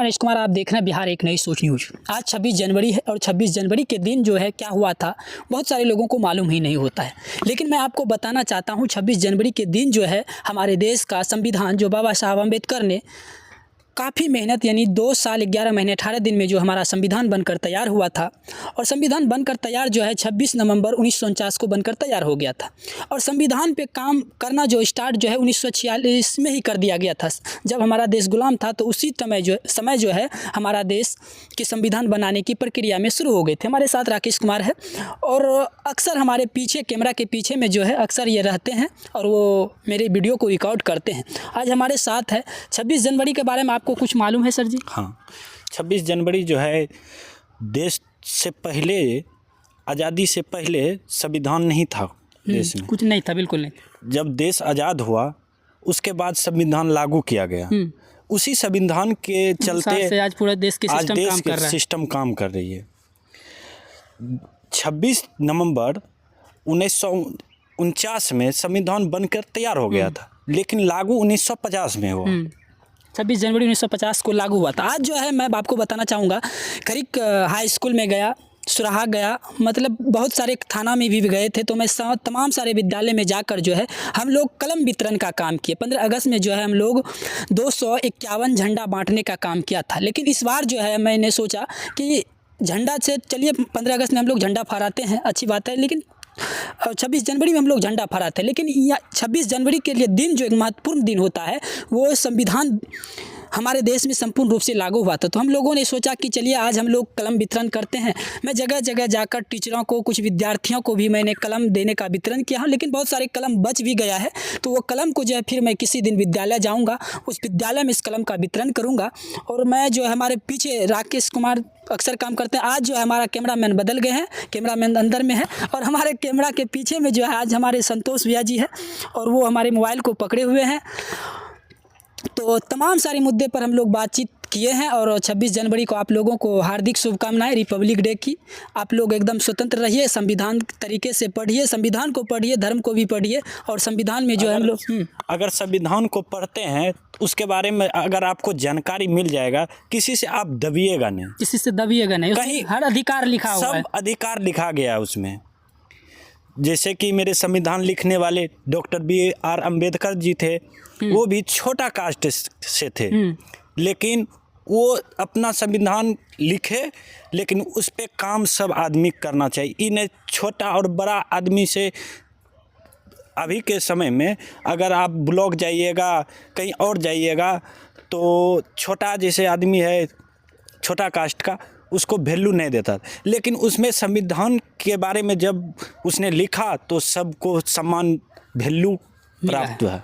मैं नरेश कुमार, आप देख रहे हैं बिहार एक नई सोच न्यूज। आज 26 जनवरी है और 26 जनवरी के दिन जो है क्या हुआ था बहुत सारे लोगों को मालूम ही नहीं होता है, लेकिन मैं आपको बताना चाहता हूँ 26 जनवरी के दिन जो है हमारे देश का संविधान जो बाबा साहब अम्बेडकर ने काफ़ी मेहनत यानी 2 साल 11 महीने 18 दिन में जो हमारा संविधान बनकर तैयार हुआ था और संविधान बनकर तैयार जो है 26 नवंबर 1949 को बनकर तैयार हो गया था। और संविधान पे काम करना जो स्टार्ट जो है 1946 में ही कर दिया गया था। जब हमारा देश गुलाम था तो उसी समय जो है हमारा देश के संविधान बनाने की प्रक्रिया में शुरू हो गए थे। हमारे साथ राकेश कुमार है और अक्सर हमारे पीछे कैमरा के पीछे में जो है अक्सर ये रहते हैं और वो मेरे वीडियो को रिकॉर्ड करते हैं। आज हमारे साथ है 26 जनवरी के बारे में आपको कुछ मालूम है सर जी? हाँ, 26 जनवरी जो है देश से पहले, आज़ादी से पहले संविधान नहीं था देश में, कुछ नहीं था, बिल्कुल नहीं। जब देश आज़ाद हुआ उसके बाद संविधान लागू किया गया। उसी संविधान के चलते से आज पूरा देश की सिस्टम काम कर रही है। 26 नवंबर 1949 में संविधान बनकर तैयार हो गया था, लेकिन लागू 1950 में हुआ। 26 जनवरी 1950 को लागू हुआ था। आज जो है मैं आपको बताना चाहूँगा, करीब हाई स्कूल में गया, सुराहा गया, मतलब बहुत सारे थाना में भी गए थे, तो मैं तमाम सारे विद्यालय में जाकर जो है हम लोग कलम वितरण का काम किए। 15 अगस्त में जो है हम लोग 251 झंडा बांटने का काम किया था। लेकिन इस बार जो है मैंने सोचा कि झंडा से चलिए 15 अगस्त में हम लोग झंडा फहराते हैं, अच्छी बात है, लेकिन 26 जनवरी में हम लोग झंडा फहराते हैं। लेकिन 26 जनवरी के लिए दिन जो एक महत्वपूर्ण दिन होता है वो संविधान हमारे देश में संपूर्ण रूप से लागू हुआ था। तो हम लोगों ने सोचा कि चलिए आज हम लोग कलम वितरण करते हैं। मैं जगह जगह जाकर टीचरों को, कुछ विद्यार्थियों को भी मैंने कलम देने का वितरण किया, लेकिन बहुत सारे कलम बच भी गया है। तो वो कलम को जो है फिर मैं किसी दिन विद्यालय जाऊँगा, उस विद्यालय में इस कलम का वितरण करूँगा। और मैं जो है हमारे पीछे राकेश कुमार अक्सर काम करते हैं। आज जो है हमारा कैमरामैन बदल गए हैं, कैमरामैन अंदर में है और हमारे कैमरा के पीछे में जो है आज हमारे संतोष भैया जी है और वो हमारे मोबाइल को पकड़े हुए हैं। तो तमाम सारे मुद्दे पर हम लोग बातचीत किए हैं और 26 जनवरी को आप लोगों को हार्दिक शुभकामनाएं रिपब्लिक डे की। आप लोग एकदम स्वतंत्र रहिए, संविधान तरीके से पढ़िए, संविधान को पढ़िए, धर्म को भी पढ़िए और संविधान में जो है हम लोग अगर संविधान को पढ़ते हैं उसके बारे में अगर आपको जानकारी मिल जाएगा, किसी से आप दबिएगा नहीं, किसी से दबिएगा नहीं, कहीं हर अधिकार लिखा हुआ है, सब अधिकार लिखा गया है उसमें। जैसे कि मेरे संविधान लिखने वाले डॉक्टर BR अम्बेडकर जी थे, वो भी छोटा कास्ट से थे, लेकिन वो अपना संविधान लिखे, लेकिन उस पे काम सब आदमी करना चाहिए। इन्हें छोटा और बड़ा आदमी से अभी के समय में अगर आप ब्लॉक जाइएगा, कहीं और जाइएगा, तो छोटा जैसे आदमी है, छोटा कास्ट का, उसको वैल्यू नहीं देता। लेकिन उसमें संविधान के बारे में जब उसने लिखा तो सबको समान वैल्यू प्राप्त हुआ।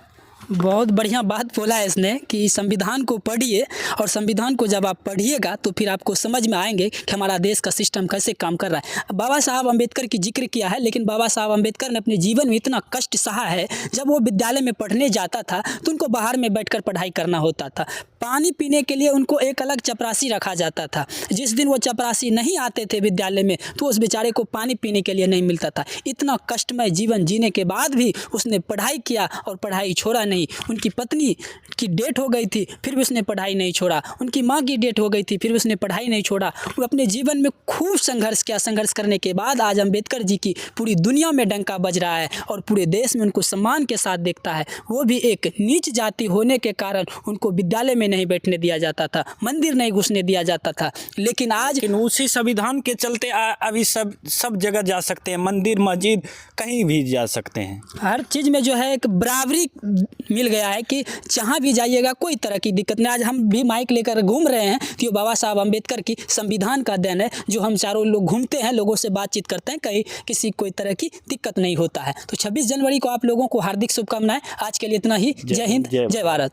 बहुत बढ़िया बात बोला है इसने कि संविधान को पढ़िए और संविधान को जब आप पढ़िएगा तो फिर आपको समझ में आएंगे कि हमारा देश का सिस्टम कैसे काम कर रहा है। बाबा साहब अम्बेडकर की जिक्र किया है, लेकिन बाबा साहब अम्बेडकर ने अपने जीवन में इतना कष्ट सहा है। जब वो विद्यालय में पढ़ने जाता था तो उनको बाहर में बैठकर पढ़ाई करना होता था। पानी पीने के लिए उनको एक अलग चपरासी रखा जाता था। जिस दिन वो चपरासी नहीं आते थे विद्यालय में तो उस बेचारे को पानी पीने के लिए नहीं मिलता था। इतना कष्टमय जीवन जीने के बाद भी उसने पढ़ाई किया और पढ़ाई छोड़ा नहीं। उनकी पत्नी की डेथ हो गई थी फिर भी उसने पढ़ाई नहीं छोड़ा, उनकी माँ की डेथ हो गई थी फिर भी उसने पढ़ाई नहीं छोड़ा। वो अपने जीवन में खूब संघर्ष किया। संघर्ष करने के बाद आज अम्बेडकर जी की पूरी दुनिया में डंका बज रहा है और पूरे देश में उनको सम्मान के साथ देखता है। वो भी एक नीच जाति होने के कारण उनको विद्यालय में नहीं बैठने दिया जाता था, मंदिर नहीं घुसने दिया जाता था। लेकिन आज उसी संविधान के चलते अभी सब जगह जा सकते हैं, मंदिर मस्जिद कहीं भी जा सकते हैं। हर चीज़ में जो है एक बराबरी मिल गया है कि जहाँ भी जाइएगा कोई तरह की दिक्कत नहीं। आज हम भी माइक लेकर घूम रहे हैं तो ये बाबा साहब अम्बेडकर की संविधान का देन है, जो हम चारों लोग घूमते हैं, लोगों से बातचीत करते हैं, कहीं किसी कोई तरह की दिक्कत नहीं होता है। तो 26 जनवरी को आप लोगों को हार्दिक शुभकामनाएं। आज के लिए इतना ही। जय हिंद, जय भारत।